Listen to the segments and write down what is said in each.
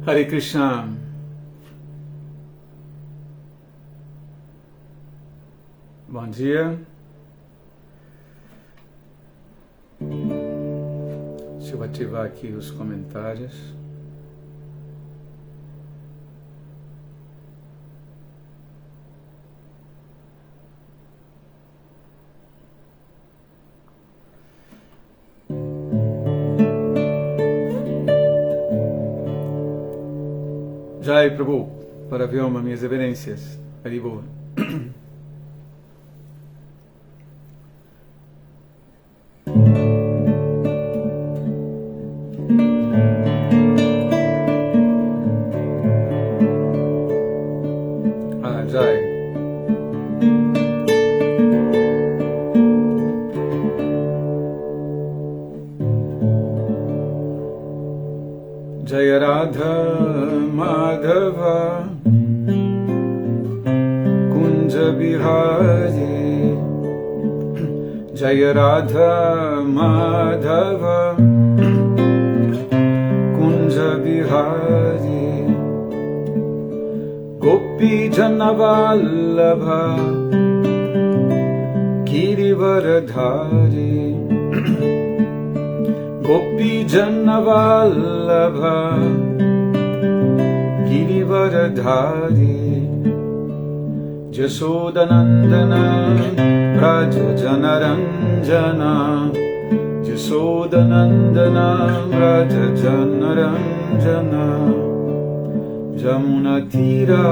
Hare Krishna. Bom dia. Deixa eu ativar aqui os comentários. Jai Prabhu, para Vyoma, minhas reverências. Haribo. Jai. Jaya Radha Madhava Kunja Bihari Jaya Radha Madhava Kunja Bihari Gopi Janavallabha Girivaradhari Gopi Janavallabha Girivaradhari Jasodanandana Raja Janaranjana Jasodanandana Raja Janaranjana Jamunatira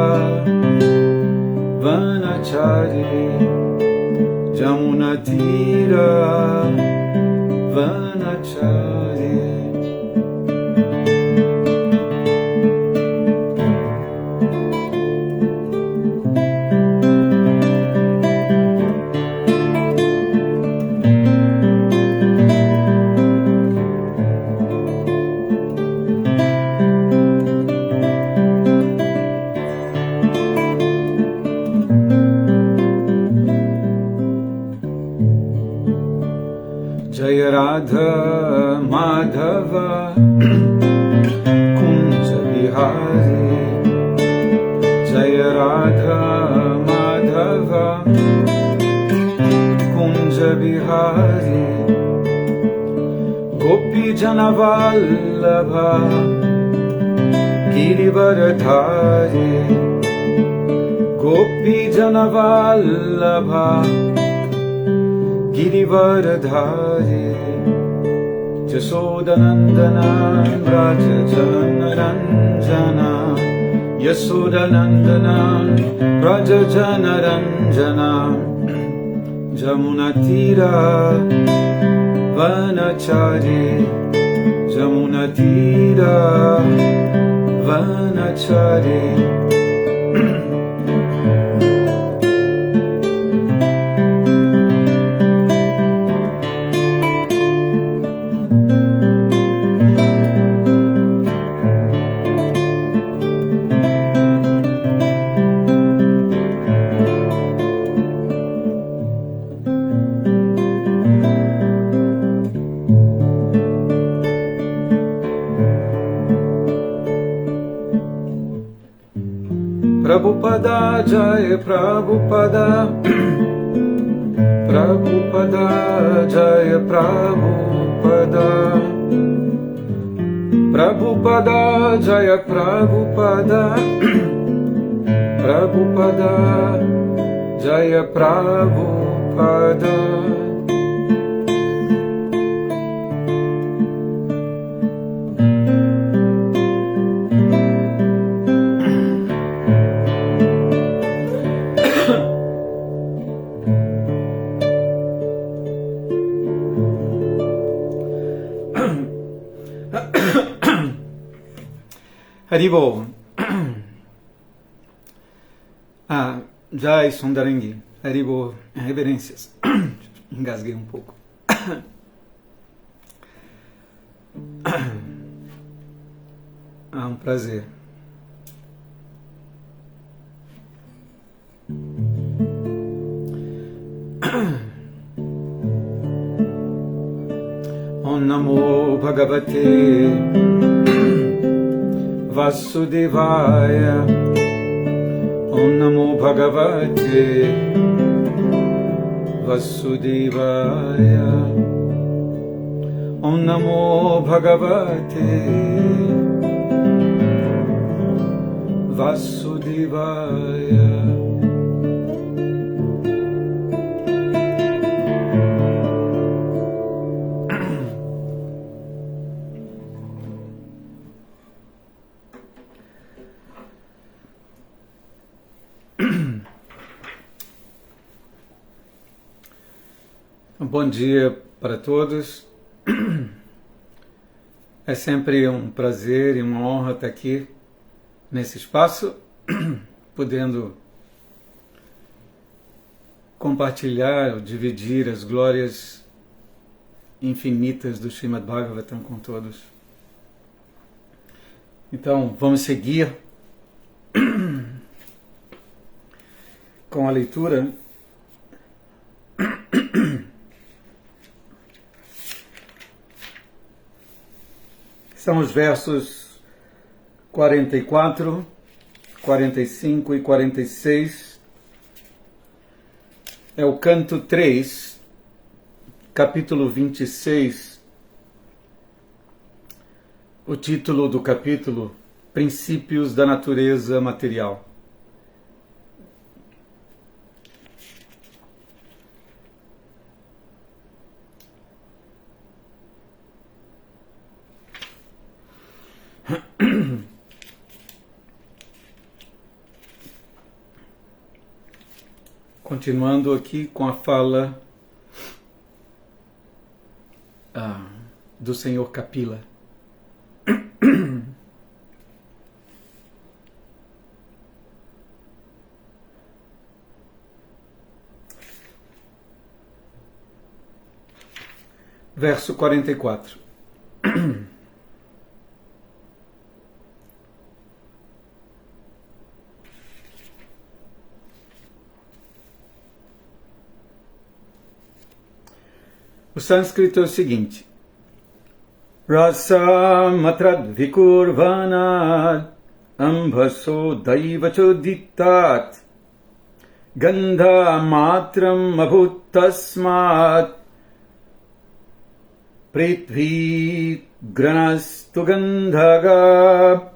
Vanachari Jamunatira Vanachari. Jaya Radha Madhava Kunja Bihari Jaya Radha Madhava Kunja Bihari Gopi Janavallabha Girivaradhari Gopi Janavallabha Girivaradhari Jasodanandana Raja Janaranjana Yasodanandana Raja Janaranjana Jamunatira Vanachari Jamunatira Vanachari. Prabhupada, Jaya Prabhupada Prabhupada, Jaya Prabhupada Prabhupada, Jaya Prabhupada Prabhupada, Jaya Prabhupada. Haribo. Jai Sundarangi. Haribo, reverências. Engasguei um pouco. Um prazer. Om Namo Bhagavate Vasudevaya. Om Namo Bhagavate Vasudevaya. Om Namo Bhagavate Vasudevaya. Bom dia para todos. É sempre um prazer e uma honra estar aqui nesse espaço, podendo compartilhar, dividir as glórias infinitas do Srimad Bhagavatam com todos. Então, vamos seguir com a leitura. São os versos 44, 45 e 46. É o canto 3, capítulo 26. O título do capítulo: Princípios da Natureza Material. Continuando aqui com a fala do Senhor Kapila. Verso 44. O sânscrito é o seguinte: Rasa matrad vikurvanad ambhaso daivachodittat gandha matram abhutasmat prithvi granastu gandhaga.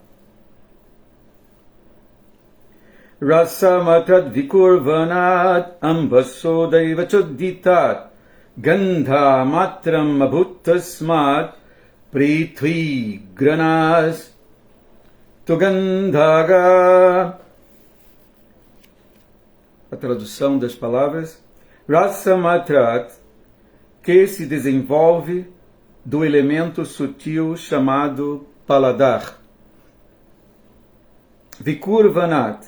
Rasa matrad vikurvanad ambhaso daivachodittat Gandha matram abhutasmat prithvi granas tugandhaga. A tradução das palavras: Rasa matrat, que se desenvolve do elemento sutil chamado paladar. Vikurvanat,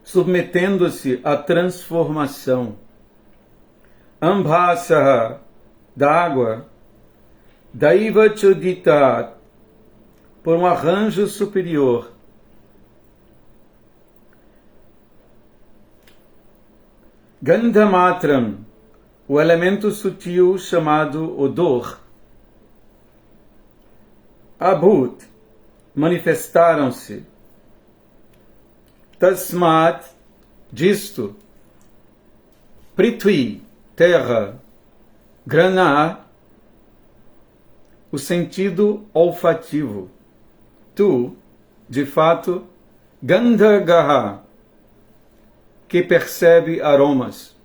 submetendo-se à transformação. Ambhasaha, da água. Daivachodita, por um arranjo superior. Gandhamatram, o elemento sutil chamado odor. Abhut, manifestaram-se. Tasmat, disto. Prithvi, terra. Grana, o sentido olfativo. Tu, de fato, Gandhagaha, que percebe aromas.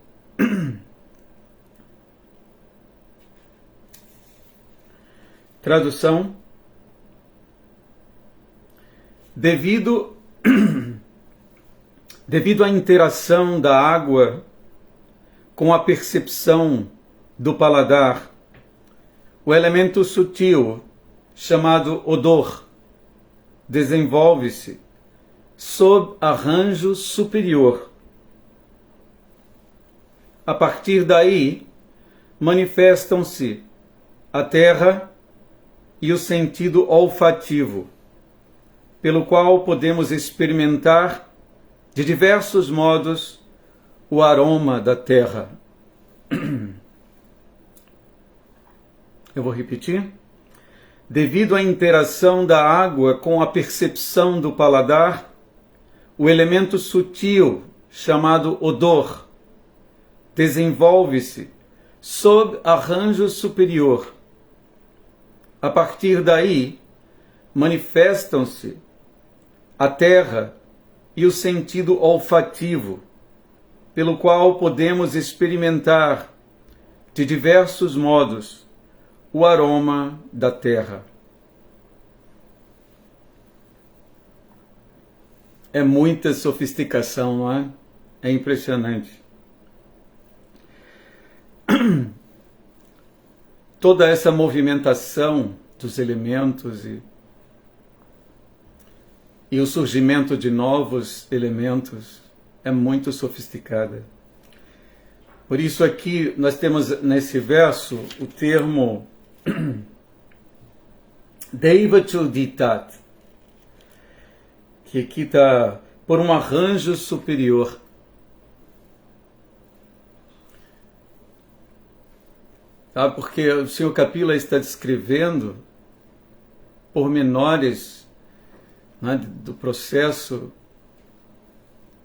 Tradução: devido à interação da água com a percepção do paladar, o elemento sutil, chamado odor, desenvolve-se sob arranjo superior. A partir daí, manifestam-se a terra e o sentido olfativo, pelo qual podemos experimentar de diversos modos o aroma da terra. Eu vou repetir. devido à interação da água com a percepção do paladar, o elemento sutil, chamado odor, desenvolve-se sob arranjo superior. A partir daí, manifestam-se a terra e o sentido olfativo, pelo qual podemos experimentar de diversos modos o aroma da terra. É muita sofisticação, não é? É impressionante. Toda essa movimentação dos elementos e o surgimento de novos elementos é muito sofisticada. Por isso aqui nós temos nesse verso o termo Deivachuditat, que aqui está por um arranjo superior. Tá? Porque o Sr. Kapila está descrevendo pormenores, né, do processo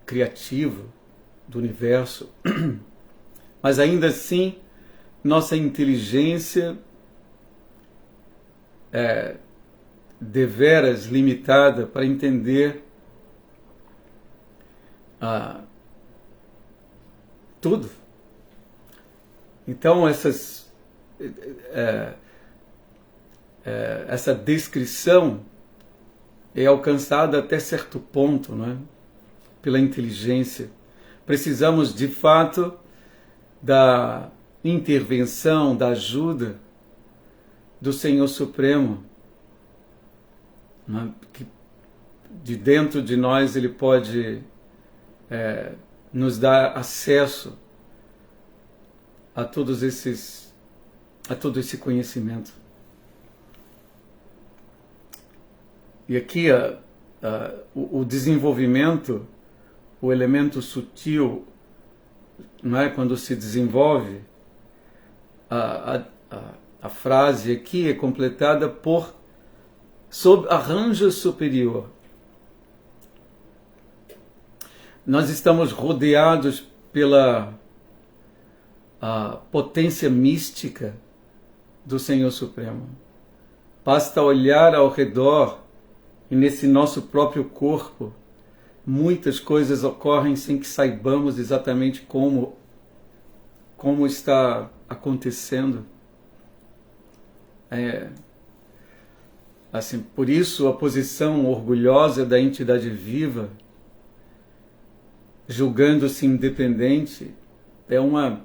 criativo do universo, mas ainda assim nossa inteligência é deveras limitada para entender tudo. Então essa descrição é alcançada até certo ponto, não é? Pela inteligência. Precisamos, de fato, da intervenção, da ajuda do Senhor Supremo, não é? Que de dentro de nós Ele pode nos dar acesso a todo esse conhecimento. E aqui o desenvolvimento, o elemento sutil, não é? Quando se desenvolve, a frase aqui é completada por sob arranjo superior. Nós estamos rodeados pela potência mística do Senhor Supremo. Basta olhar ao redor e nesse nosso próprio corpo, muitas coisas ocorrem sem que saibamos exatamente como está acontecendo. Assim, por isso a posição orgulhosa da entidade viva, julgando-se independente, é uma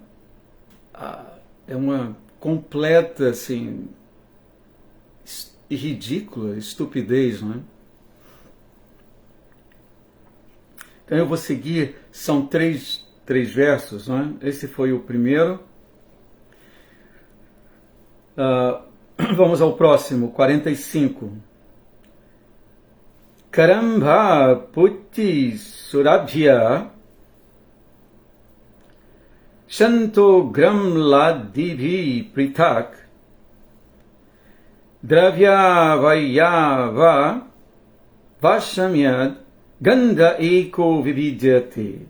completa, assim, e ridícula estupidez, não é? Então eu vou seguir, são três versos, não é? Esse foi o primeiro. Vamos ao próximo, 45. Karambha putti surabhya shanto gram ladibhi prithak dravya vayava vashamyad gandha eko vividyate.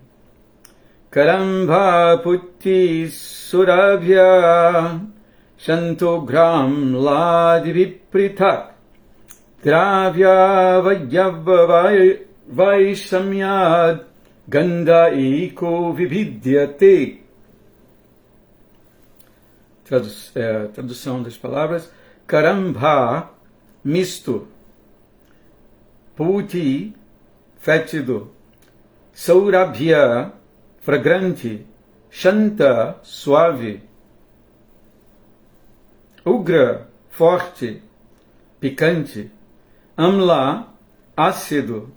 Karambha putti surabhya shanto gram ladibhi prithak dravya vayava vaishamyad gandha eko vividyate. Tradução das palavras. Karambha, misto. Puti, fétido. Saurabhya, fragrante. Shanta, suave. Ugra, forte. Picante. Amla, ácido.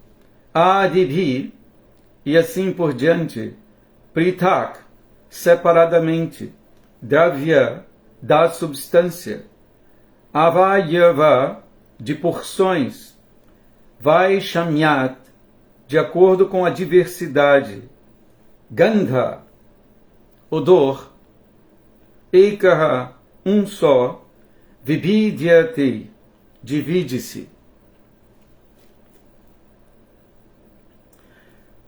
Adibhi, e assim por diante. Prithak, separadamente. Dravya, da substância. Avayava, de porções. Vaishamyat, de acordo com a diversidade. Gandha, odor. Ekaha, um só. Vibhidyate, divide-se.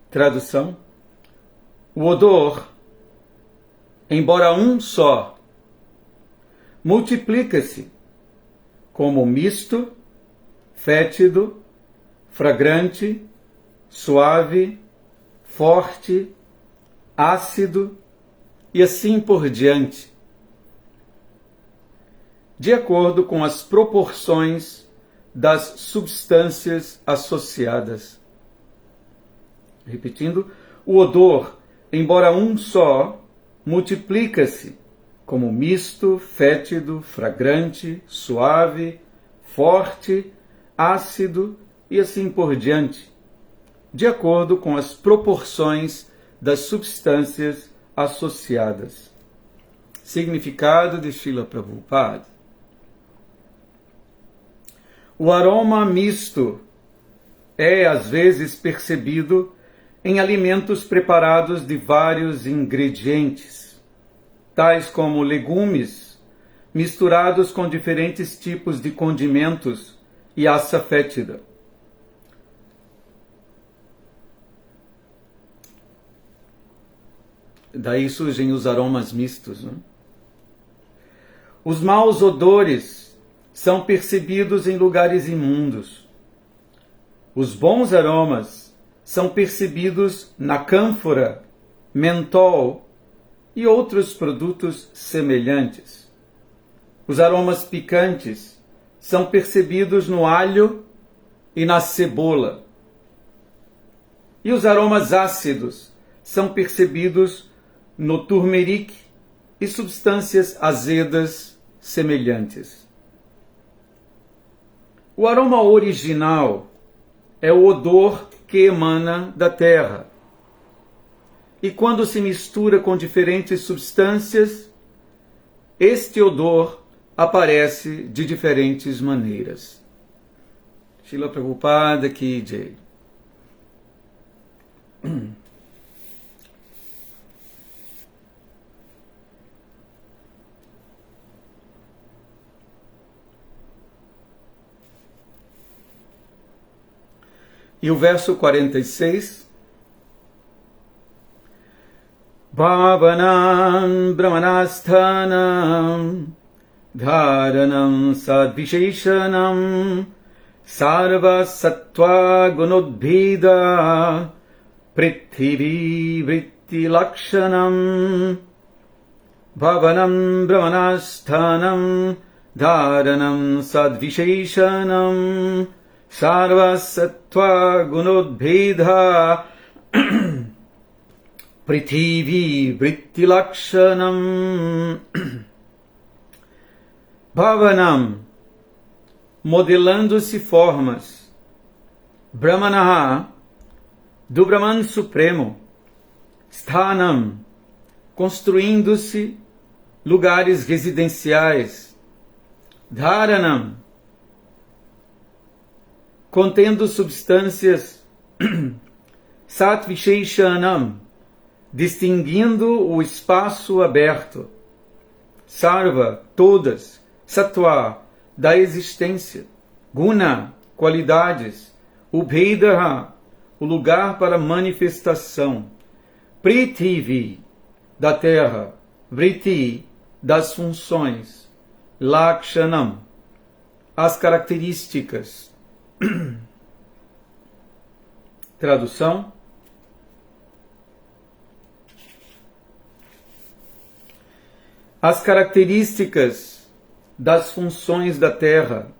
Tradução: o odor, embora um só, multiplica-se como misto, fétido, fragrante, suave, forte, ácido e assim por diante, de acordo com as proporções das substâncias associadas. Repetindo, o odor, embora um só, multiplica-se como misto, fétido, fragrante, suave, forte, ácido e assim por diante, de acordo com as proporções das substâncias associadas. Significado de Srila Prabhupada. O aroma misto é às vezes percebido em alimentos preparados de vários ingredientes, tais como legumes misturados com diferentes tipos de condimentos e assa fétida. Daí surgem os aromas mistos, né? Os maus odores são percebidos em lugares imundos. Os bons aromas são percebidos na cânfora, mentol e outros produtos semelhantes. Os aromas picantes são percebidos no alho e na cebola. E os aromas ácidos são percebidos no turmeric e substâncias azedas semelhantes. O aroma original é o odor que emana da terra. E quando se mistura com diferentes substâncias, este odor aparece de diferentes maneiras. Srila Prabhupada Ki Jai. E o verso 46. Bhavanam brahmanasthanam dharanam sadvisheshanam sarva sattva gunodbheda prithivi vritti lakshanam. Bhavanam brahmanasthanam dharanam sadvisheshanam sarva sattva gunodbheda prithivi vritti lakshanam. Bhavanam, modelando-se formas. Brahmanaha, do Brahman Supremo. Sthanam, construindo-se lugares residenciais. Dharanam, contendo substâncias. Satvisheshanam, distinguindo o espaço aberto. Sarva, todas. Sattva, da existência. Guna, qualidades. Ubhedaha, o lugar para manifestação. Prithivi, da terra. Vritti, das funções. Lakshanam, as características. Tradução: as características das funções da terra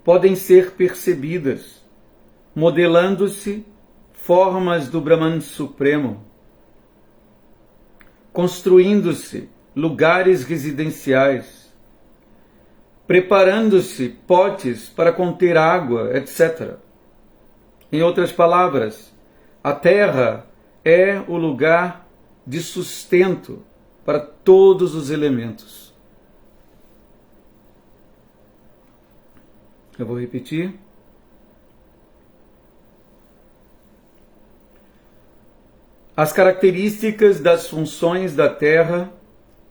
podem ser percebidas, modelando-se formas do Brahman Supremo, construindo-se lugares residenciais, preparando-se potes para conter água, etc. Em outras palavras, a terra é o lugar de sustento para todos os elementos. Eu vou repetir. As características das funções da terra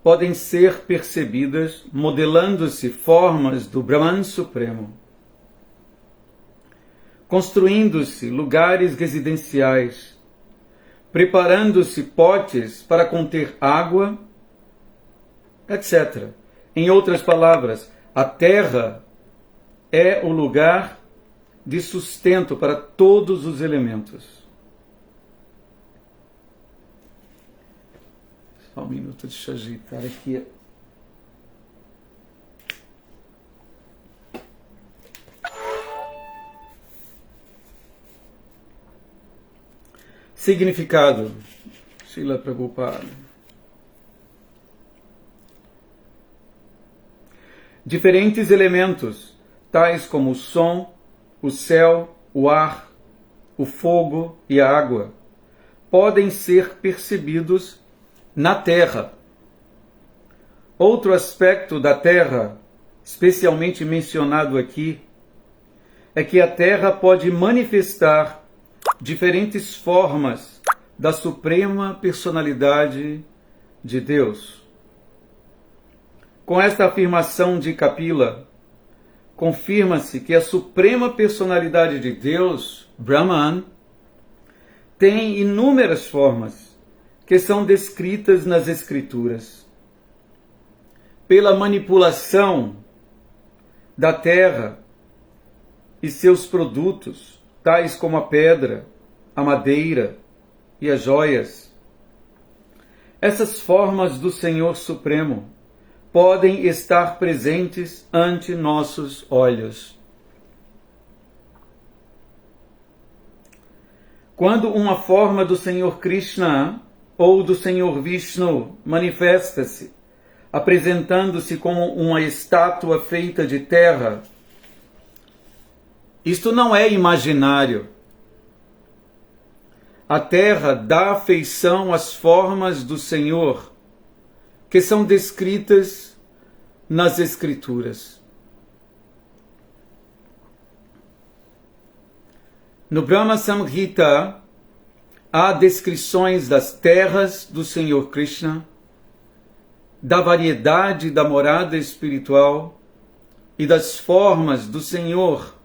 podem ser percebidas modelando-se formas do Brahman Supremo, construindo-se lugares residenciais, preparando-se potes para conter água, etc. Em outras palavras, a terra é o lugar de sustento para todos os elementos. Só um minuto, deixa eu ajeitar aqui. Significado. Srila Prabhupada. Diferentes elementos, tais como o som, o céu, o ar, o fogo e a água, podem ser percebidos na Terra. Outro aspecto da Terra, especialmente mencionado aqui, é que a Terra pode manifestar diferentes formas da Suprema Personalidade de Deus. Com esta afirmação de Kapila, confirma-se que a Suprema Personalidade de Deus, Brahman, tem inúmeras formas que são descritas nas Escrituras. Pela manipulação da terra e seus produtos, tais como a pedra, a madeira e as joias, essas formas do Senhor Supremo podem estar presentes ante nossos olhos. Quando uma forma do Senhor Krishna ou do Senhor Vishnu manifesta-se, apresentando-se como uma estátua feita de terra, isto não é imaginário. A terra dá afeição às formas do Senhor, que são descritas nas Escrituras. No Brahma Samhita, há descrições das terras do Senhor Krishna, da variedade da morada espiritual e das formas do Senhor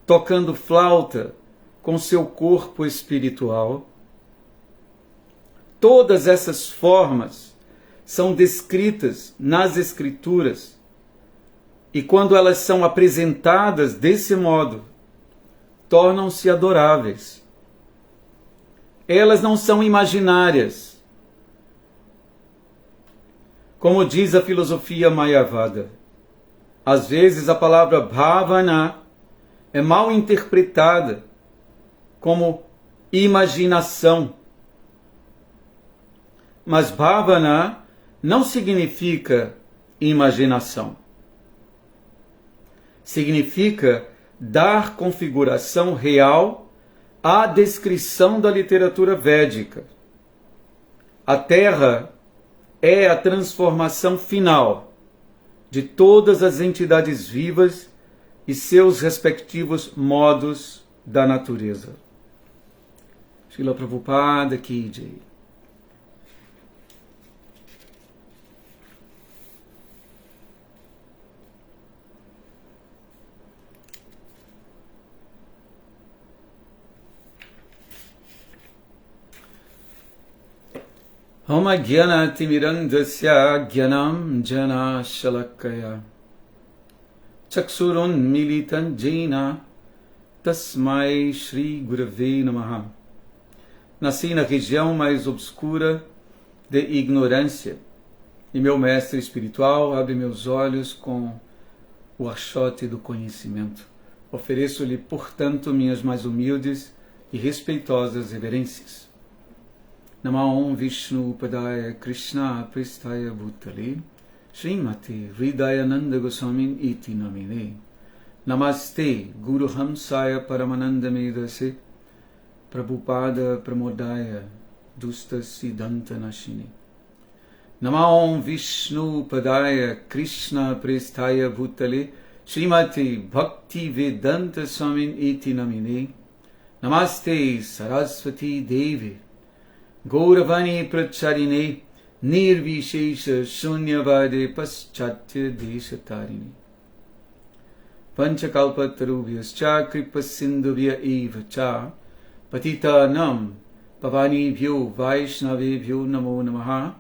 tocando flauta com seu corpo espiritual. Todas essas formas são descritas nas Escrituras, e quando elas são apresentadas desse modo, tornam-se adoráveis. Elas não são imaginárias. Como diz a filosofia Mayavada, às vezes a palavra bhavana é mal interpretada como imaginação. Mas bhavana não significa imaginação. Significa dar configuração real à descrição da literatura védica. A Terra é a transformação final de todas as entidades vivas e seus respectivos modos da natureza. Srila Prabhupada Ki Jai. Homa Gyana Timirandasya Gyanam Jana Shalakaya Chaksurun Militan Jaina Tasmai Shri Gurave Namaha. Nasci na região mais obscura de ignorância, e meu mestre espiritual abre meus olhos com o achote do conhecimento. Ofereço-lhe, portanto, minhas mais humildes e respeitosas reverências. Namo Vishnu Padaya Krishna Pristaya Bhutale Srimati Hridayananda Goswamin Iti Namine. Namaste Guru Hamsaya Paramananda Medase Prabhupada Pramodaya Dusta Siddhanta Nashini. Namo Vishnu Padaya Krishna Pristaya Bhutale Srimati Bhakti Vedanta Swamin Iti Namine. Namaste Saraswati Devi Gauravani Pracharine Nirvishesha Shunyavade Paschatya Deshatarini Panchakalpatarubhyascha Kripasindhuvya eva cha Patitanam Pavanibhyo Vaishnavebhyo Namo Namaha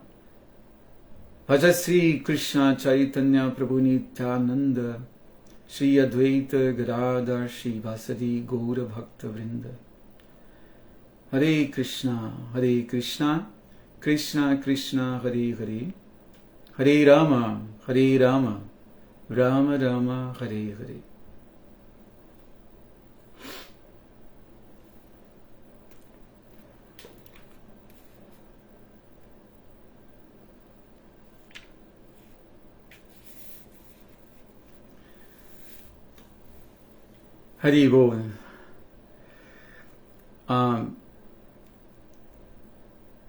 Bhajasri Krishna Chaitanya Prabhu Nityananda Shri Advaita Gadadhar Shri Vasadi Gaura Bhakta Vrinda Hare Krishna Krishna Krishna Hare Hare Hare Rama Rama Rama Hare Hare. Haribol.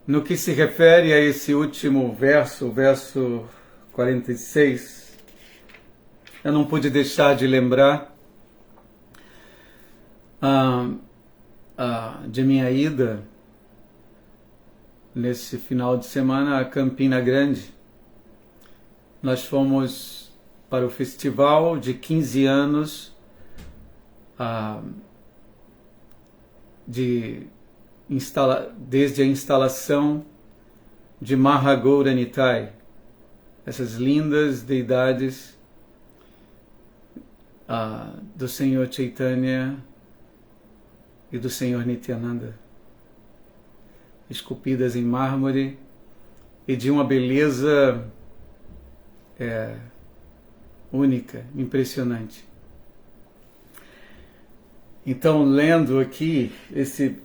No que se refere a esse último verso, o verso 46, eu não pude deixar de lembrar de minha ida nesse final de semana a Campina Grande. Nós fomos para o festival de 15 anos desde a instalação de Mahagoura Nitai, essas lindas deidades do Senhor Chaitanya e do Senhor Nityananda, esculpidas em mármore e de uma beleza única, impressionante. Então, lendo aqui esse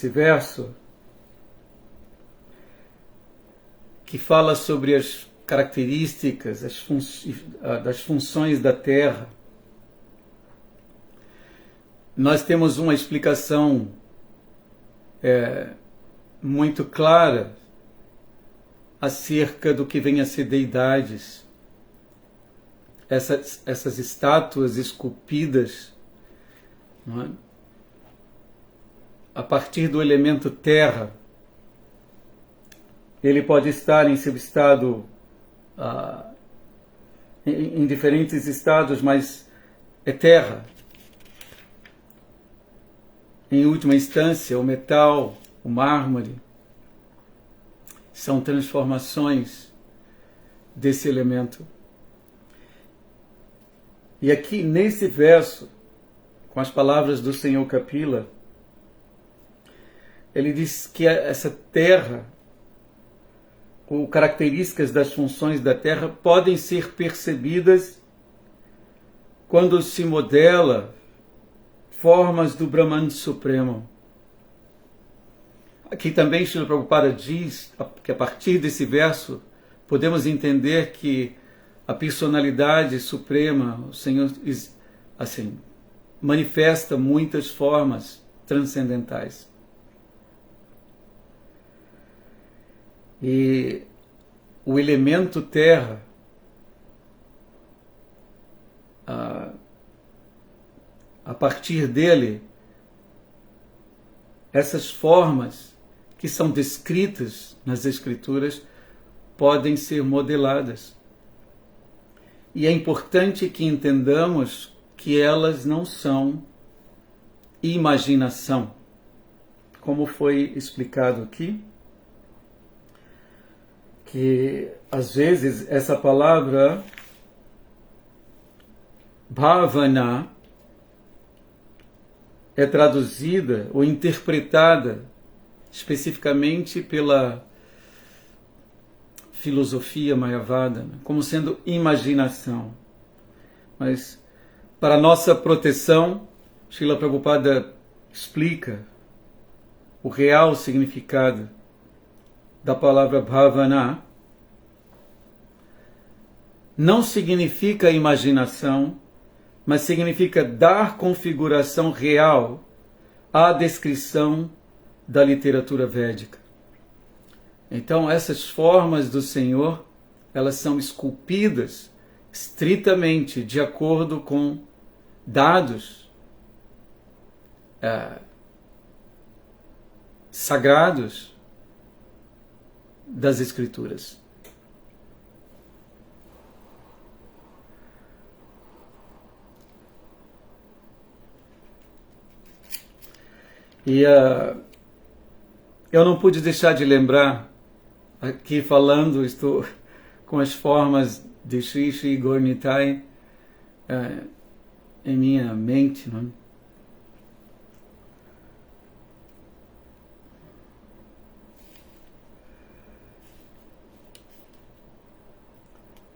verso que fala sobre as características das funções da Terra, nós temos uma explicação muito clara acerca do que vem a ser deidades. Essas estátuas esculpidas, não é? A partir do elemento terra, ele pode estar em seu estado, em diferentes estados, mas é terra. Em última instância, o metal, o mármore, são transformações desse elemento. E aqui nesse verso, com as palavras do Senhor Kapila, ele diz que essa terra, ou características das funções da terra, podem ser percebidas quando se modela formas do Brahman Supremo. Aqui também Srila Prabhupada diz que a partir desse verso podemos entender que a personalidade suprema, o Senhor, assim, manifesta muitas formas transcendentais. E o elemento terra, a partir dele, essas formas que são descritas nas Escrituras podem ser modeladas. E é importante que entendamos que elas não são imaginação, como foi explicado aqui, que às vezes essa palavra bhavana é traduzida ou interpretada especificamente pela filosofia Mayavada como sendo imaginação. Mas para nossa proteção, Srila Prabhupada explica o real significado da palavra bhavana. Não significa imaginação, mas significa dar configuração real à descrição da literatura védica. Então, essas formas do Senhor, elas são esculpidas estritamente de acordo com dados sagrados das Escrituras. E eu não pude deixar de lembrar, aqui falando, estou com as formas de Sri Sri Gaur Nitai em minha mente, não é?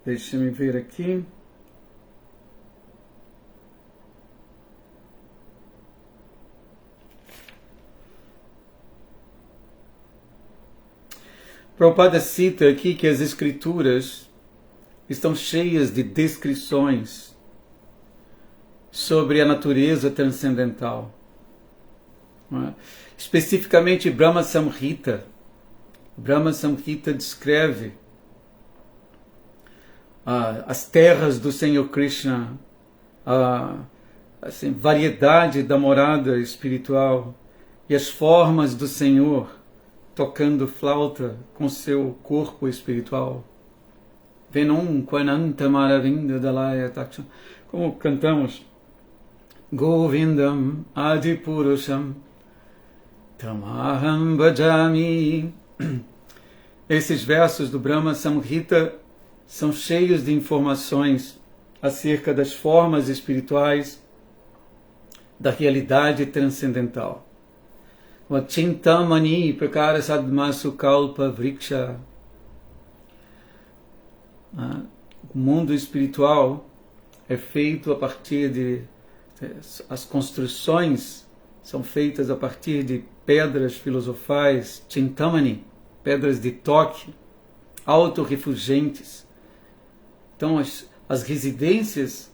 Deixa-me ver aqui. Prabhupada cita aqui que as escrituras estão cheias de descrições sobre a natureza transcendental. Não é? Especificamente Brahma Samhita. Brahma Samhita descreve as terras do Senhor Krishna, a variedade da morada espiritual e as formas do Senhor tocando flauta com seu corpo espiritual. Venum Kwanantam Aravinda Dalaya Taksham. Como cantamos, Govindam Adipurusham Tamaham Bhajami. Esses versos do Brahma Samhita são cheios de informações acerca das formas espirituais da realidade transcendental. Chintamani Prakara Sadmasu Kalpa Vriksha. O mundo espiritual é feito a partir de... As construções são feitas a partir de pedras filosofais, Chintamani, pedras de toque, autorrefugentes. Então, as residências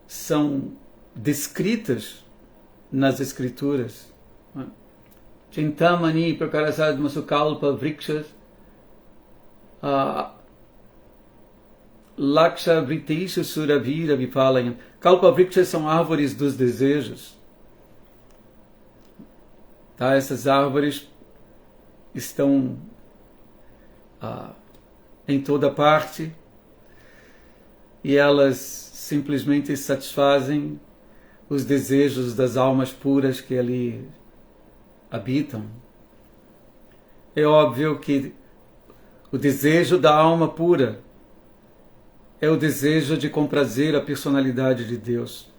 são descritas nas Escrituras. Chintamani Prakarasad Masukalpa Vrikshas Laksha Vritisha Suravira Vipalayam. Kalpa Vrikshas são árvores dos desejos. Tá? Essas árvores estão em toda parte e elas simplesmente satisfazem os desejos das almas puras que ali habitam. É óbvio que o desejo da alma pura é o desejo de comprazer a personalidade de Deus.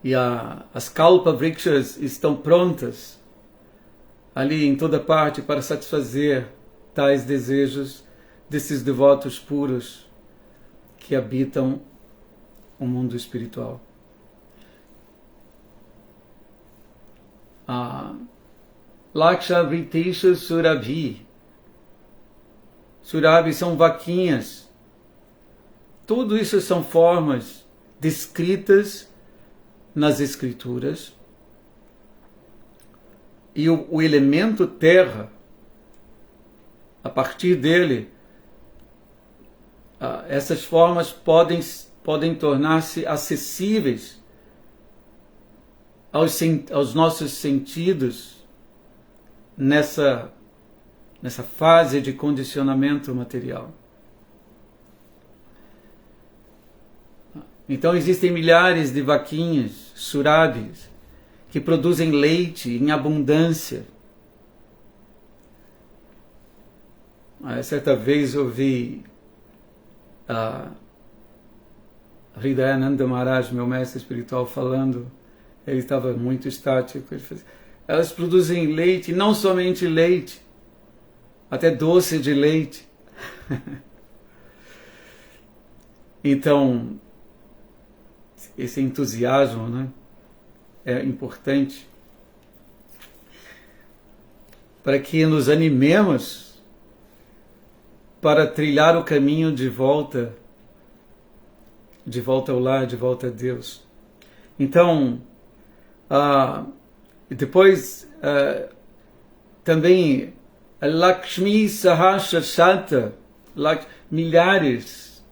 E as Kalpa Vrikshas estão prontas ali em toda parte para satisfazer tais desejos desses devotos puros que habitam o mundo espiritual. Laksha Vritisha Surabhi. Surabhi são vaquinhas. Tudo isso são formas descritas nas Escrituras. E o elemento terra, a partir dele, essas formas podem tornar-se acessíveis aos nossos sentidos nessa fase de condicionamento material. Então existem milhares de vaquinhas, surabhis, que produzem leite em abundância. Certa vez ouvi Hridayananda Maharaj, meu mestre espiritual, falando. Ele estava muito estático. Ele fazia, elas produzem leite, não somente leite, até doce de leite. Então, esse entusiasmo, né, é importante para que nos animemos para trilhar o caminho de volta ao lar, de volta a Deus. Então, depois também Lakshmi Sahasrashata, milhares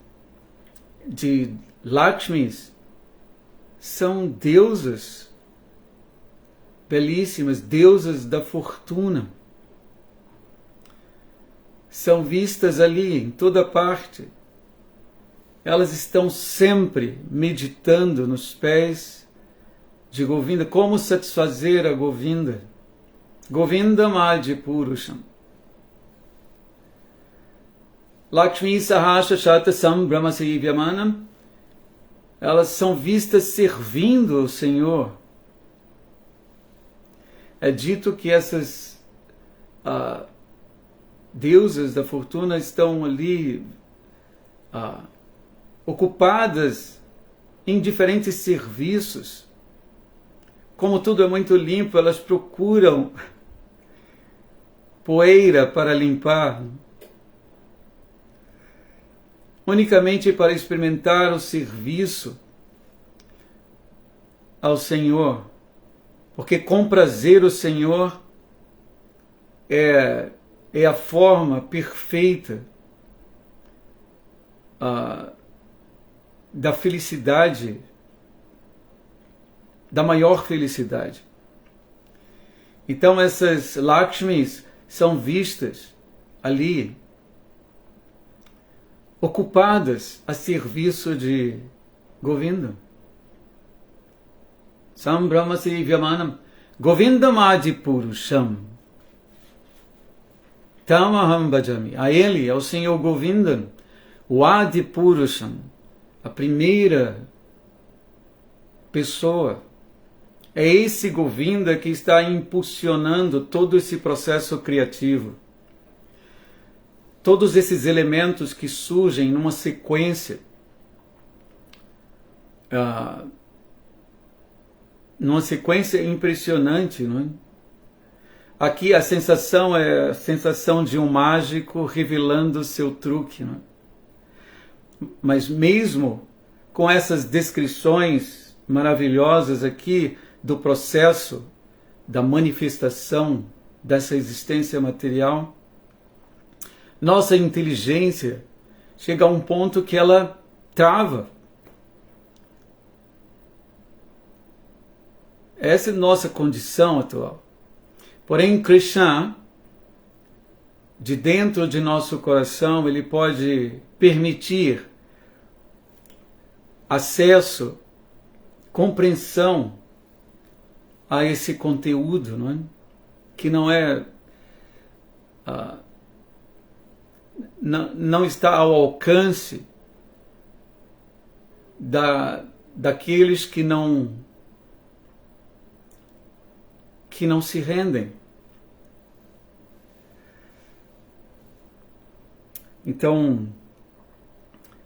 de Lakshmis são deusas belíssimas, deusas da fortuna. são vistas ali, em toda parte. Elas estão sempre meditando nos pés de Govinda. Como satisfazer a Govinda? Govindam Adi Purusham. Lakshmi Sahasra Shata Sambrahma Sivyamanam. Elas são vistas servindo o Senhor. É dito que essas deusas da fortuna estão ali ocupadas em diferentes serviços. Como tudo é muito limpo, elas procuram poeira para limpar, unicamente para experimentar o serviço ao Senhor, porque comprazer o Senhor é a forma perfeita da felicidade, da maior felicidade. Então essas Lakshmis são vistas ali, ocupadas a serviço de Govinda. Sambrahma Sivyamanam Govindam Adi Purusham Tamaham Bhajami. A ele, ao Senhor Govinda, o Adi Purusham, a primeira pessoa. É esse Govinda que está impulsionando todo esse processo criativo. Todos esses elementos que surgem numa sequência, impressionante, não é? Aqui a sensação é a sensação de um mágico revelando seu truque, não é? Mas mesmo com essas descrições maravilhosas aqui do processo da manifestação dessa existência material, nossa inteligência chega a um ponto que ela trava. Essa é a nossa condição atual. Porém, Krishna, de dentro de nosso coração, ele pode permitir acesso, compreensão a esse conteúdo, não é? Que não está ao alcance daqueles que não se rendem. Então,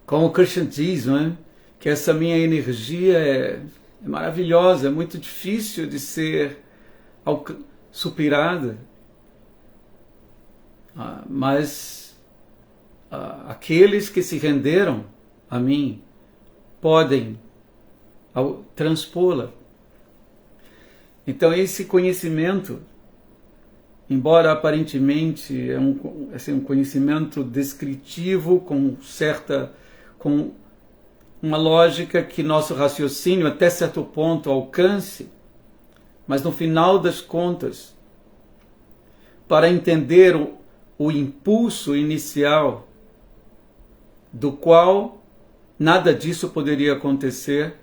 como Krishna diz, não é? Que essa minha energia é maravilhosa, é muito difícil de ser superada, mas aqueles que se renderam a mim podem transpô-la. Então esse conhecimento, embora aparentemente é um conhecimento descritivo com uma lógica que nosso raciocínio até certo ponto alcance, mas no final das contas, para entender o impulso inicial do qual nada disso poderia acontecer,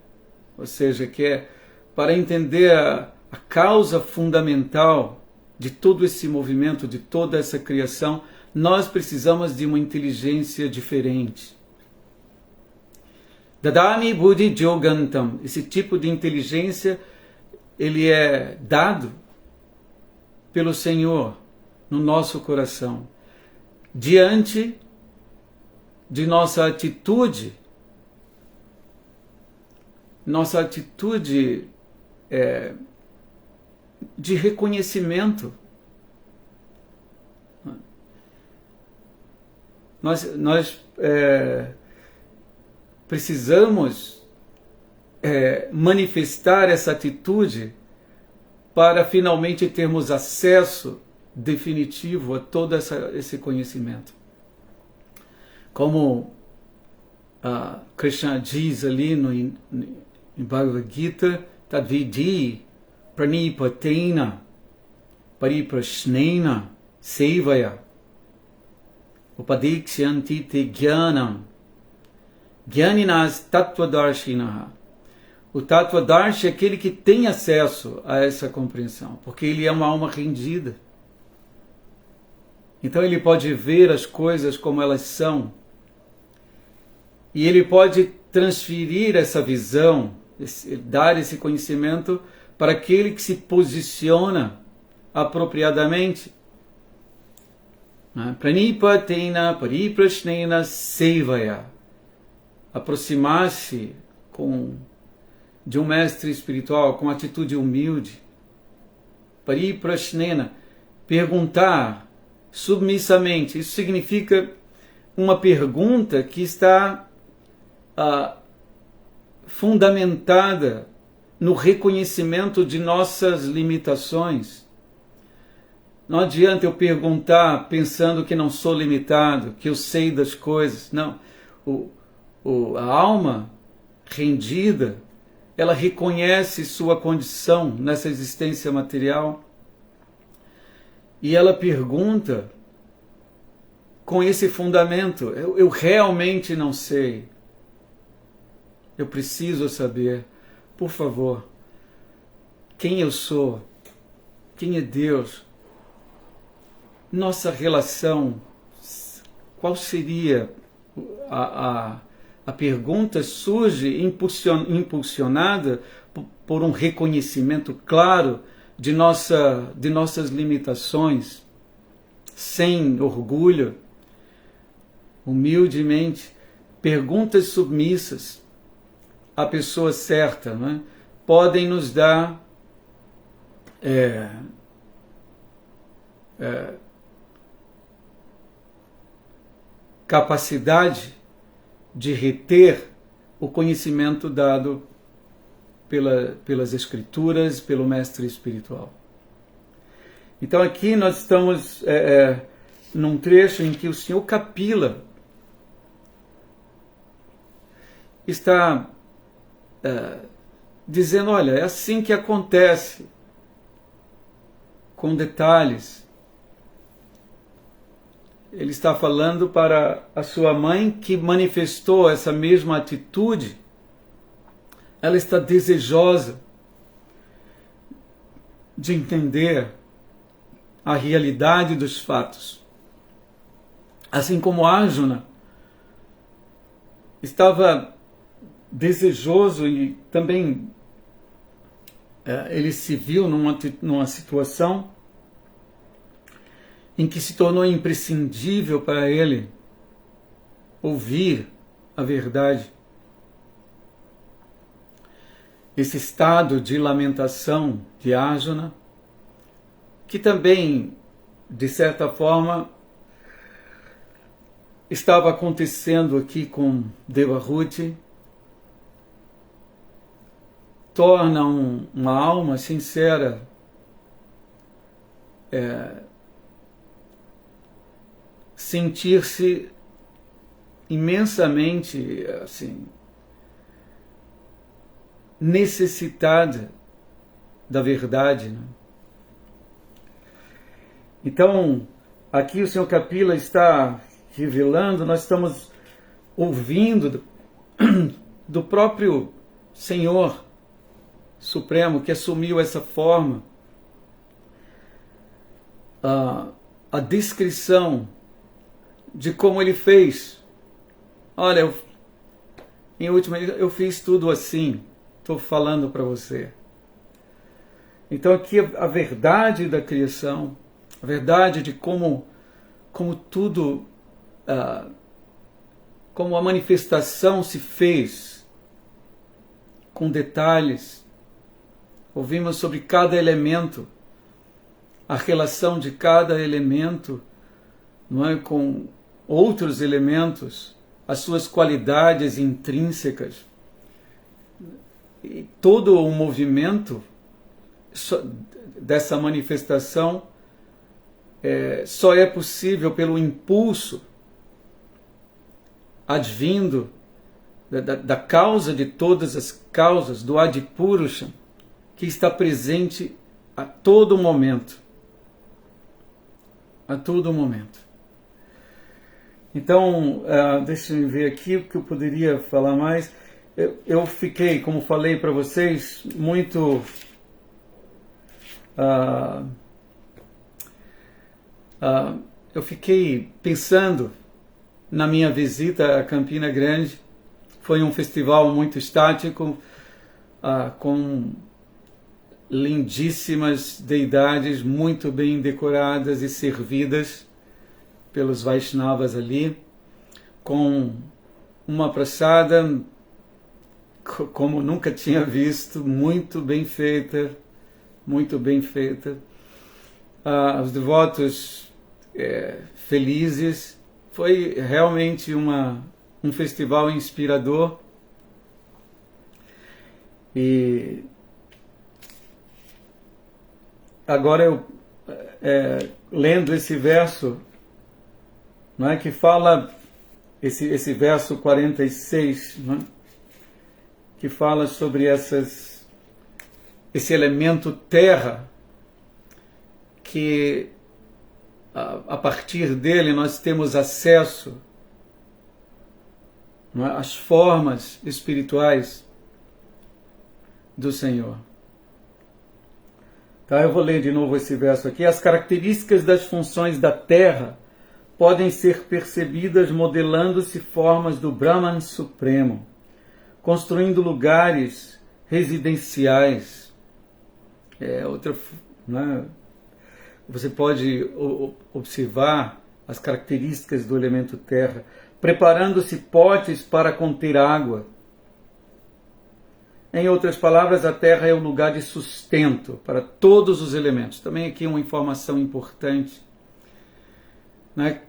ou seja, que é para entender a causa fundamental de todo esse movimento, de toda essa criação, nós precisamos de uma inteligência diferente. Dadami Buddhi Jogantam. Esse tipo de inteligência, ele é dado pelo Senhor no nosso coração. Diante de nossa atitude de reconhecimento. Nós precisamos manifestar essa atitude para finalmente termos acesso definitivo a todo esse conhecimento. Como Krishna diz ali em Bhagavad Gita, Tadvidi Pranipatena Pariprashnena Sevaya. Upadikshyanti te jnanam. Jnaninas tattvadarshinaha. O Tattvadarshi é aquele que tem acesso a essa compreensão, porque ele é uma alma rendida. Então ele pode ver as coisas como elas são. E ele pode transferir essa visão, dar esse conhecimento para aquele que se posiciona apropriadamente. Pranipatena pariprashnena sevaya. Aproximar-se de um mestre espiritual com atitude humilde. Pariprashnena, perguntar submissamente. Isso significa uma pergunta que está fundamentada no reconhecimento de nossas limitações. Não adianta eu perguntar pensando que não sou limitado, que eu sei das coisas. Não. A alma rendida, ela reconhece sua condição nessa existência material e ela pergunta com esse fundamento: eu realmente não sei. Eu preciso saber, por favor, quem eu sou, quem é Deus, nossa relação, qual seria a pergunta surge impulsionada por um reconhecimento claro de nossas limitações, sem orgulho, humildemente, perguntas submissas à pessoa certa, não é? Podem nos dar capacidade de reter o conhecimento dado pelas Escrituras, pelo mestre espiritual. Então aqui nós estamos num trecho em que o Senhor Kapila está dizendo: olha, é assim que acontece, com detalhes. Ele está falando para a sua mãe que manifestou essa mesma atitude. Ela está desejosa de entender a realidade dos fatos. Assim como Arjuna estava desejoso e também ele se viu numa situação em que se tornou imprescindível para ele ouvir a verdade. Esse estado de lamentação de Arjuna, que também, de certa forma, estava acontecendo aqui com Devahuti, torna uma alma sincera sentir-se imensamente assim necessitada da verdade, né? Então, aqui o Senhor Kapila está revelando, nós estamos ouvindo do próprio Senhor Supremo, que assumiu essa forma, a descrição de como ele fez. Olha, em última, eu fiz tudo assim, estou falando para você. Então aqui a verdade da criação, a verdade de como tudo, como a manifestação se fez, com detalhes. Ouvimos sobre cada elemento, a relação de cada elemento, não é, com outros elementos, as suas qualidades intrínsecas. E todo o movimento dessa manifestação só é possível pelo impulso advindo da causa de todas as causas, do Adipurusha, que está presente a todo momento. A todo momento. Então, deixa eu ver aqui o que eu poderia falar mais. Eu fiquei, como falei para vocês, muito eu fiquei pensando na minha visita a Campina Grande. Foi um festival muito estático, com lindíssimas deidades muito bem decoradas e servidas pelos Vaishnavas ali, com uma prasada como nunca tinha visto, muito bem feita, muito bem feita. Os devotos felizes. Foi realmente um festival inspirador. E agora eu, lendo esse verso, não é, que fala, esse verso 46, não é, que fala sobre esse elemento terra, que a partir dele nós temos acesso, não é, às formas espirituais do Senhor. Tá, eu vou ler de novo esse verso aqui. As características das funções da terra podem ser percebidas modelando-se formas do Brahman Supremo, construindo lugares residenciais. Né? Você pode observar as características do elemento terra, preparando-se potes para conter água. Em outras palavras, a terra é o lugar de sustento para todos os elementos. Também aqui uma informação importante, né?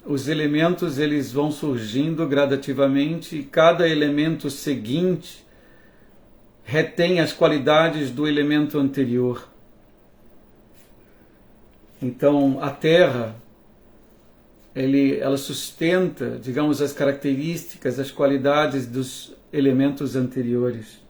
Os elementos, eles vão surgindo gradativamente, e cada elemento seguinte retém as qualidades do elemento anterior. Então, a terra, ela sustenta, digamos, as características, as qualidades dos elementos anteriores.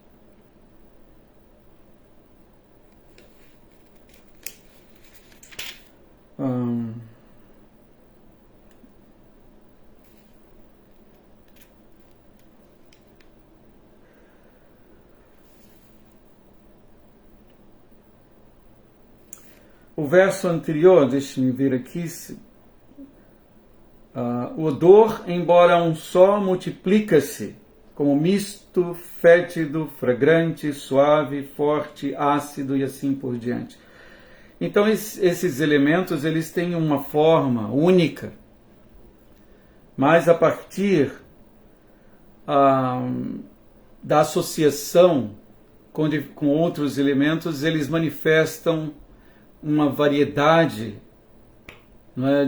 O verso anterior, deixe-me ver aqui, o odor, embora um só, multiplica-se como misto, fétido, fragrante, suave, forte, ácido e assim por diante. Então esses elementos, eles têm uma forma única, mas a partir da associação com outros elementos, eles manifestam uma variedade, não é,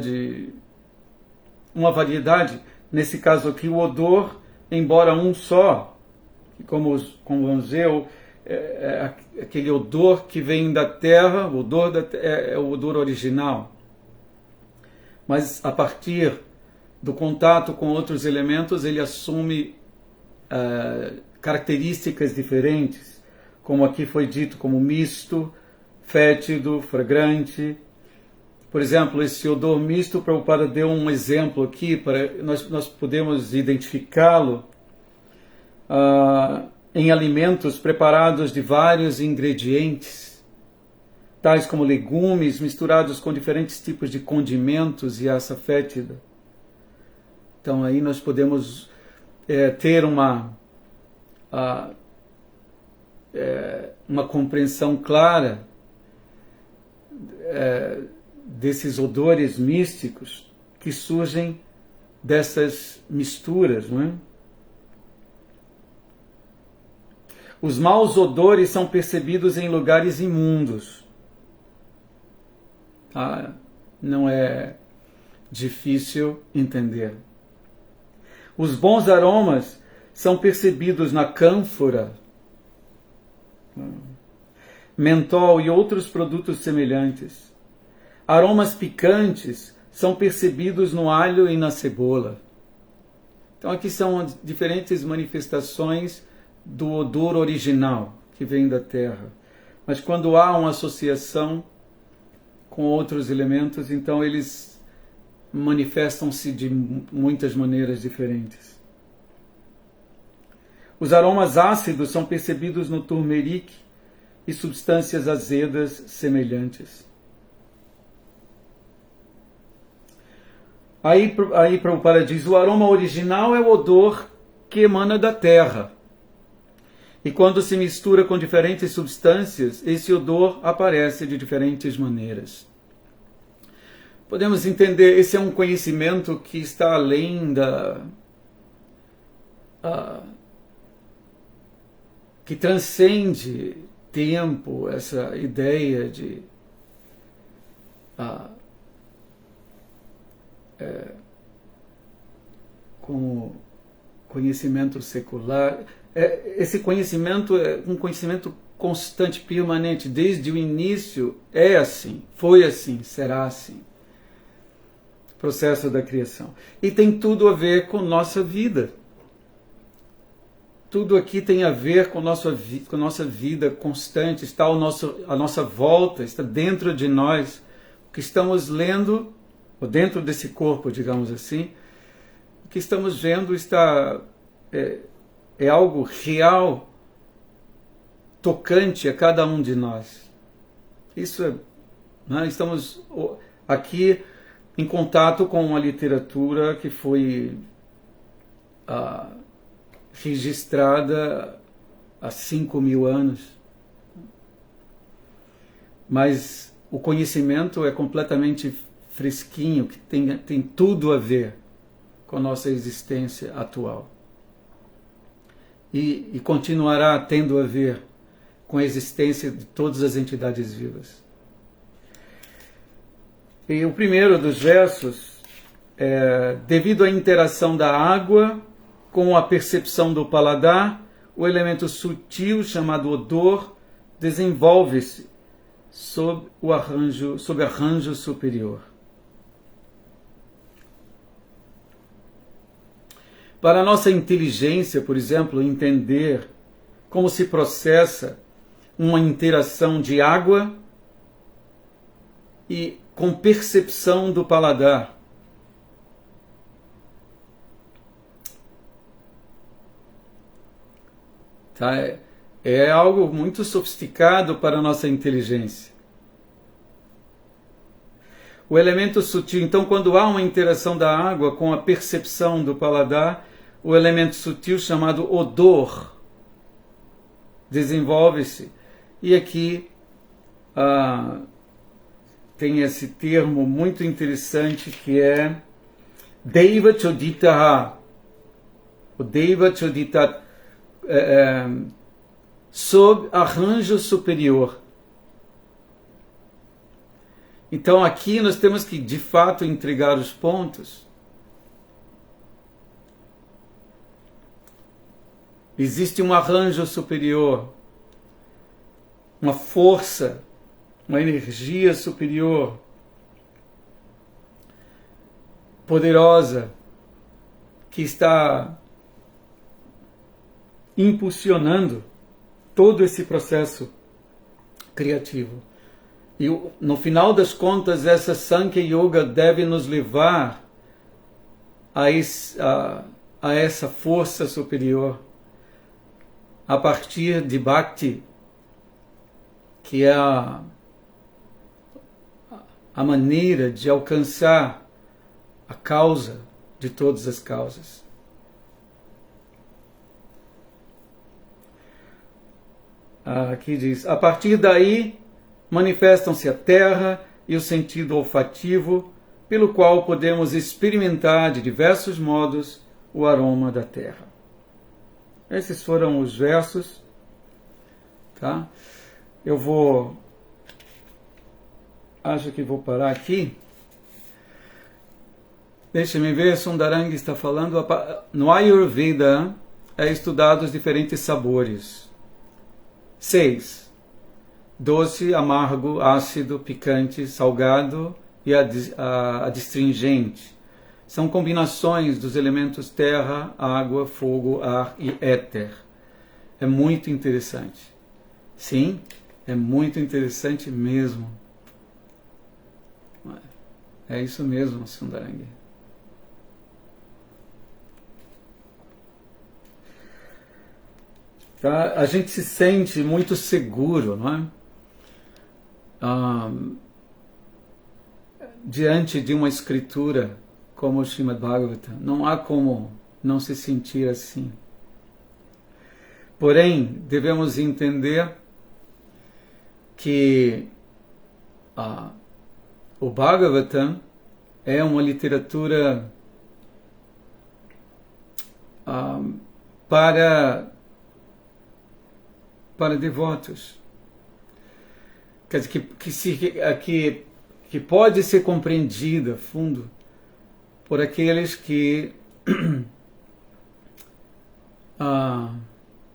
uma variedade, nesse caso aqui, o odor, embora um só, como vamos ver, aquele odor que vem da terra, o odor é o odor original. Mas a partir do contato com outros elementos, ele assume características diferentes, como aqui foi dito, como misto, fétido, fragrante. Por exemplo, esse odor misto, Prabhupada deu um exemplo aqui, para nós podemos identificá-lo em alimentos preparados de vários ingredientes, tais como legumes misturados com diferentes tipos de condimentos e assa fétida. Então aí nós podemos ter uma compreensão clara desses odores místicos que surgem dessas misturas, não é? Os maus odores são percebidos em lugares imundos. Não é difícil entender. Os bons aromas são percebidos na cânfora, mentol e outros produtos semelhantes. Aromas picantes são percebidos no alho e na cebola. Então aqui são diferentes manifestações do odor original que vem da terra. Mas quando há uma associação com outros elementos, então eles manifestam-se de muitas maneiras diferentes. Os aromas ácidos são percebidos no turmeric e substâncias azedas semelhantes. Aí Prabhupada diz, o aroma original é o odor que emana da terra. E quando se mistura com diferentes substâncias, esse odor aparece de diferentes maneiras. Podemos entender, esse é um conhecimento que está além que transcende tempo, essa ideia de como conhecimento secular. Esse conhecimento é um conhecimento constante, permanente, desde o início. É assim, foi assim, será assim. Processo da criação. E tem tudo a ver com nossa vida. Tudo aqui tem a ver com nossa vida constante, está à nossa volta, está dentro de nós. O que estamos lendo, ou dentro desse corpo, digamos assim, o que estamos vendo é algo real, tocante a cada um de nós. Isso estamos aqui em contato com uma literatura que foi registrada há 5.000 anos. Mas o conhecimento é completamente fresquinho, que tem tudo a ver com a nossa existência atual. E continuará tendo a ver com a existência de todas as entidades vivas. E o primeiro dos versos é: devido à interação da água com a percepção do paladar, o elemento sutil chamado odor desenvolve-se sob arranjo superior. Para a nossa inteligência, por exemplo, entender como se processa uma interação de água e com percepção do paladar. Tá? É algo muito sofisticado para a nossa inteligência. O elemento sutil, então, quando há uma interação da água com a percepção do paladar, o elemento sutil chamado odor desenvolve-se. E aqui tem esse termo muito interessante que é Deva Choditaha. O Deva Chodita sob arranjo superior. Então aqui nós temos que de fato entregar os pontos. Existe um arranjo superior, uma força, uma energia superior, poderosa, que está impulsionando todo esse processo criativo. E no final das contas, essa Sankhya Yoga deve nos levar a essa força superior, a partir de Bhakti, que é a maneira de alcançar a causa de todas as causas. Aqui diz, a partir daí manifestam-se a terra e o sentido olfativo, pelo qual podemos experimentar de diversos modos o aroma da terra. Esses foram os versos. Tá? Acho que vou parar aqui. Deixa-me ver, Sundarang está falando, no Ayurveda é estudado os diferentes sabores. 6. Doce, amargo, ácido, picante, salgado e adstringente. São combinações dos elementos terra, água, fogo, ar e éter. É muito interessante. Sim, é muito interessante mesmo. É isso mesmo, Sundarangi. Tá? A gente se sente muito seguro, não é? Diante de uma escritura como o Srimad Bhagavatam. Não há como não se sentir assim. Porém, devemos entender que o Bhagavatam é uma literatura para devotos. Quer dizer, que pode ser compreendida a fundo por aqueles que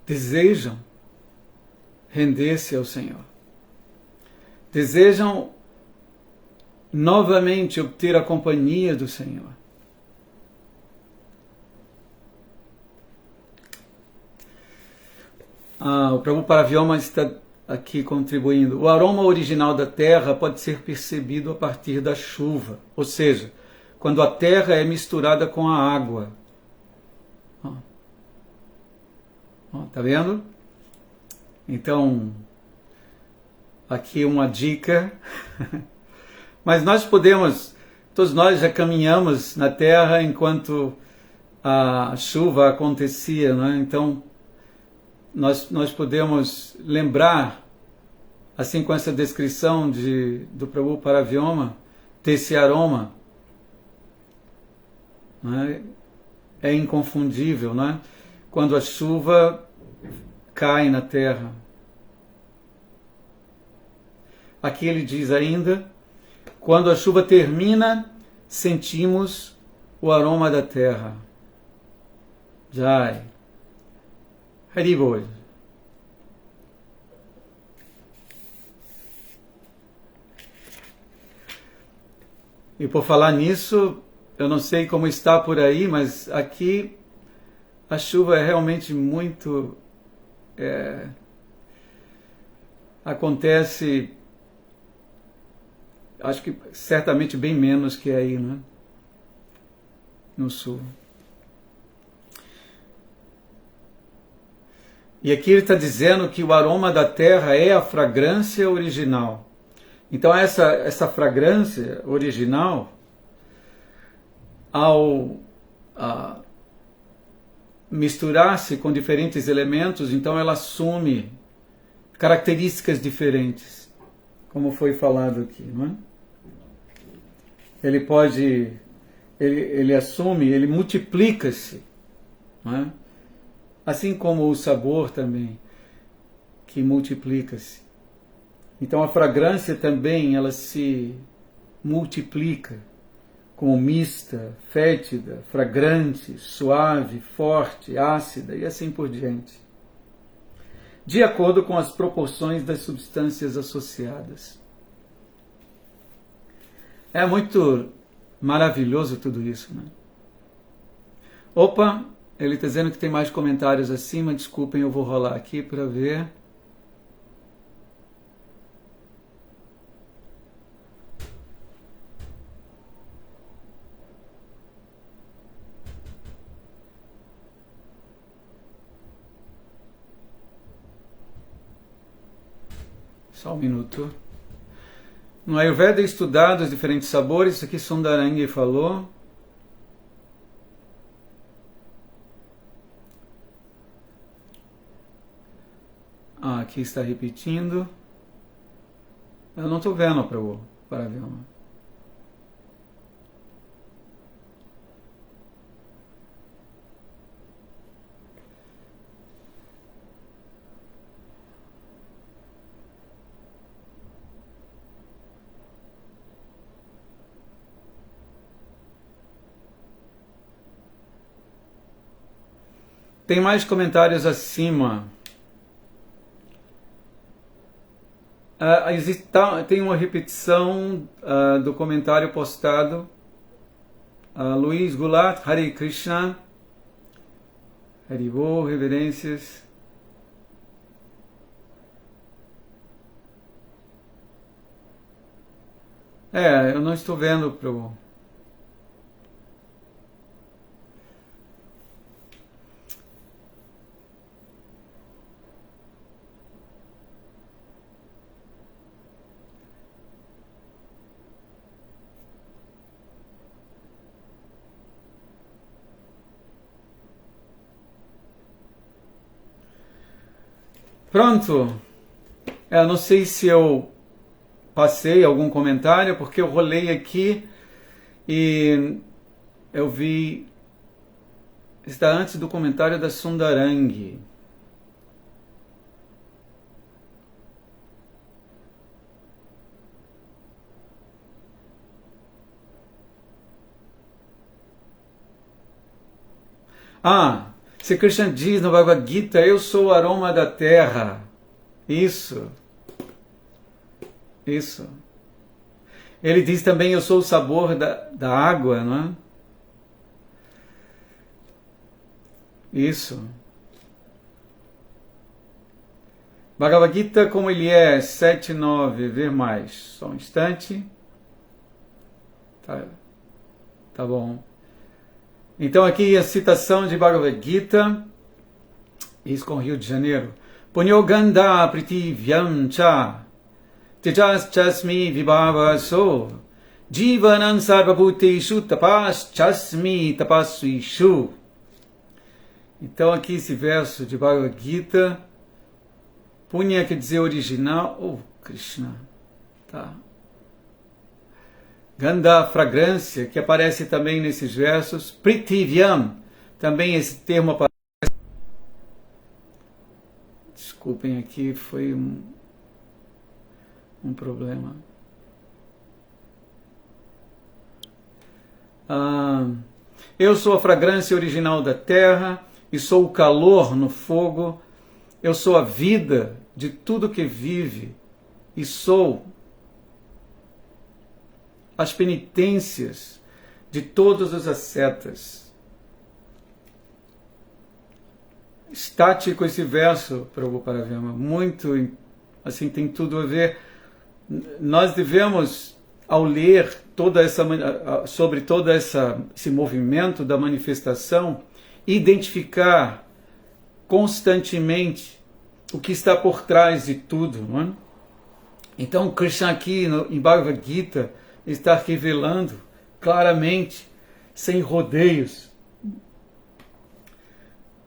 desejam render-se ao Senhor. Desejam novamente obter a companhia do Senhor. O Prabhu Paravyoma está aqui contribuindo. O aroma original da terra pode ser percebido a partir da chuva, ou seja, quando a terra é misturada com a água. Tá vendo? Então, aqui uma dica. Mas nós podemos, todos nós já caminhamos na terra enquanto a chuva acontecia, né? Então, nós podemos lembrar, assim com essa descrição do Prabhu Paravyoma, desse aroma, né? É inconfundível, né? Quando a chuva cai na terra. Aqui ele diz ainda, quando a chuva termina, sentimos o aroma da terra. Jai. Haribol. E por falar nisso, eu não sei como está por aí, mas aqui a chuva é realmente muito... acontece, acho que certamente bem menos que aí, né? No sul. E aqui ele está dizendo que o aroma da terra é a fragrância original. Então essa fragrância original, ao misturar-se com diferentes elementos, então ela assume características diferentes, como foi falado aqui, não é? Ele assume, ele multiplica-se, não é? Assim como o sabor também, que multiplica-se. Então a fragrância também, ela se multiplica, como mista, fétida, fragrante, suave, forte, ácida e assim por diante, de acordo com as proporções das substâncias associadas. É muito maravilhoso tudo isso, né? Opa, ele está dizendo que tem mais comentários acima, desculpem, eu vou rolar aqui para ver. Só um minuto. No Ayurveda é estudado os diferentes sabores, isso aqui Sundarangi falou. Aqui está repetindo. Eu não estou vendo para o Paravyoma. Tem mais comentários acima. Tem uma repetição do comentário postado. Luiz Gulat, Hare Krishna. Haribol, reverências. Eu não estou vendo, Prabhu. Pronto. Não sei se eu passei algum comentário, porque eu rolei aqui e eu vi... Está antes do comentário da Sundarangi. Se Krishna diz no Bhagavad Gita, eu sou o aroma da terra. Isso. Ele diz também, eu sou o sabor da água, não é? Isso. Bhagavad Gita, como ele é, 7:9, ver mais. Só um instante. Tá bom. Então aqui a citação de Bhagavad Gita, isso com Rio de Janeiro. Punyoganda pritivyam cha tejaschasmi vibhavaso jivanam sarvabhuteshu tapaschasmi tapasvishu. Então aqui esse verso de Bhagavad Gita, Punya quer dizer original, Krishna, tá? Ganda, fragrância, que aparece também nesses versos. Pritivyam, também esse termo aparece. Desculpem aqui, foi um problema. Eu sou a fragrância original da terra e sou o calor no fogo. Eu sou a vida de tudo que vive e sou as penitências de todos os ascetas. Estático esse verso, Prabhupada Vyama, muito, assim, tem tudo a ver. Nós devemos, ao ler sobre todo esse movimento da manifestação, identificar constantemente o que está por trás de tudo, não é? Então, Krishna aqui em Bhagavad Gita está revelando claramente, sem rodeios,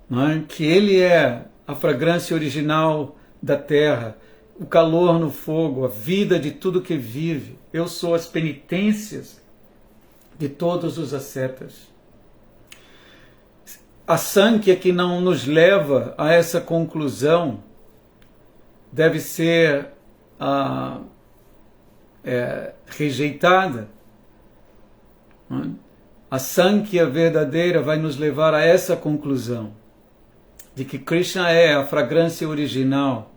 não é? Que ele é a fragrância original da terra, o calor no fogo, a vida de tudo que vive. Eu sou as penitências de todos os ascetas. A Sankhya que não nos leva a essa conclusão deve ser rejeitada. A Sankhya verdadeira vai nos levar a essa conclusão, de que Krishna é a fragrância original,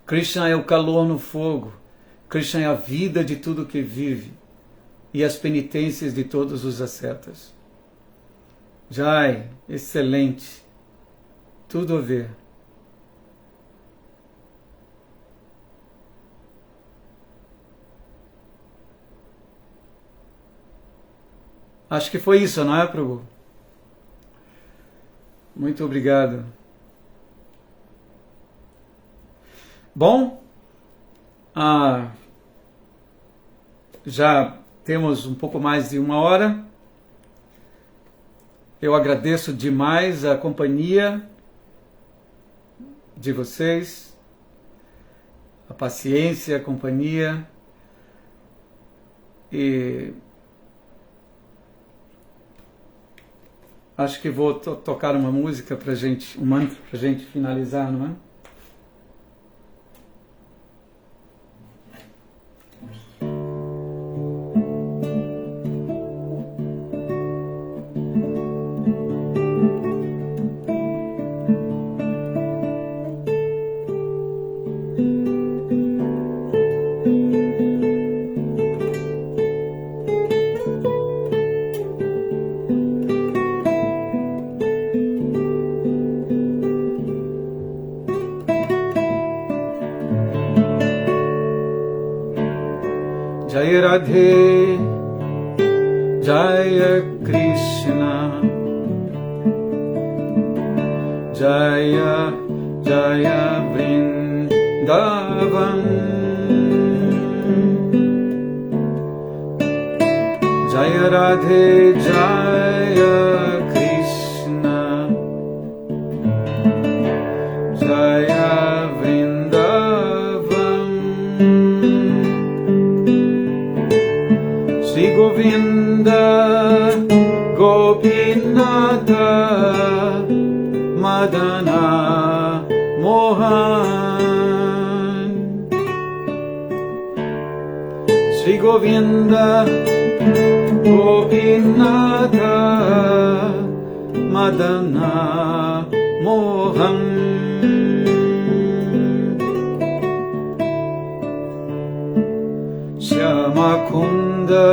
Krishna é o calor no fogo, Krishna é a vida de tudo que vive e as penitências de todos os ascetas. Jai, excelente, tudo a ver. Acho que foi isso, não é, Prabhu? Muito obrigado. Bom, já temos um pouco mais de 1 hora. Eu agradeço demais a companhia de vocês, a paciência, a companhia, e acho que vou tocar uma música pra gente, um mantra pra gente finalizar, não é? Jai Radhe, Jaya Krishna, Jaya Jaya Vrindavan, Jaya Radhe, Jaya Krishna, Jaya Vrindavan, Shri Govinda Gopinatha Madana Mohan, Shri Govinda Gopinatha Madana Mohan, Shyama Kunda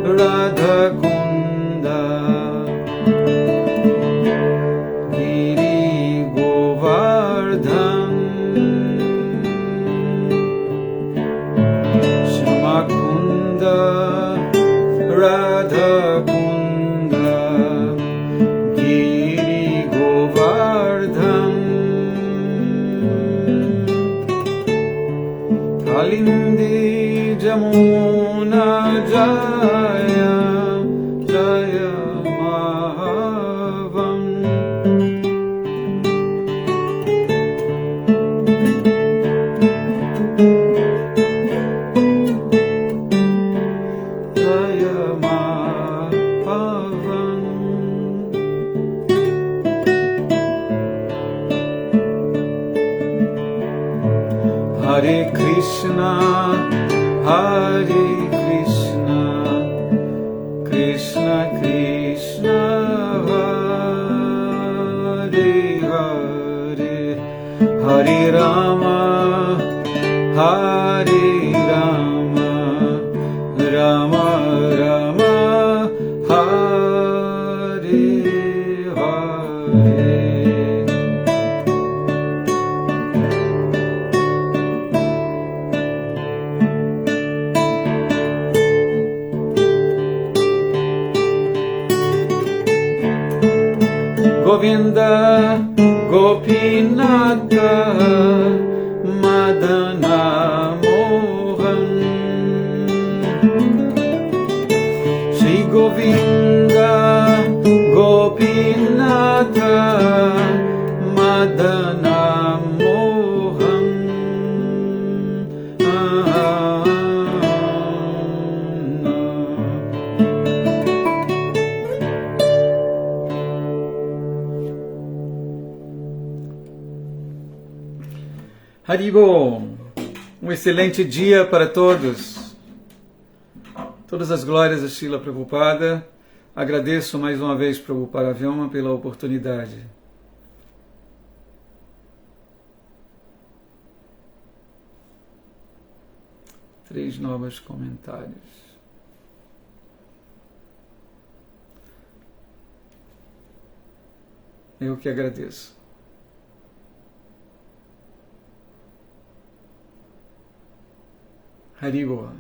Radha Kunda Giri Govardhan, Shyama Kunda Radha Kunda Giri Govardhan, Kalindi Jamuna Jaya Jaya Mahavan, Jaya Mahavan. Hare Krishna, Hare Krishna, Krishna Krishna, Hare Hare, Hare Rama, Hare Rama, Rama Rama, Hare Hare. Govinda Gopinatha Madana Mohan, Shri Govinda Gopinatha Madana Mohan, Haribo, excelente dia para todos. Todas as glórias a Srila Prabhupada. Agradeço mais uma vez Prabhupada Vyoma pela oportunidade. Três novos comentários. Eu que agradeço. Haribo.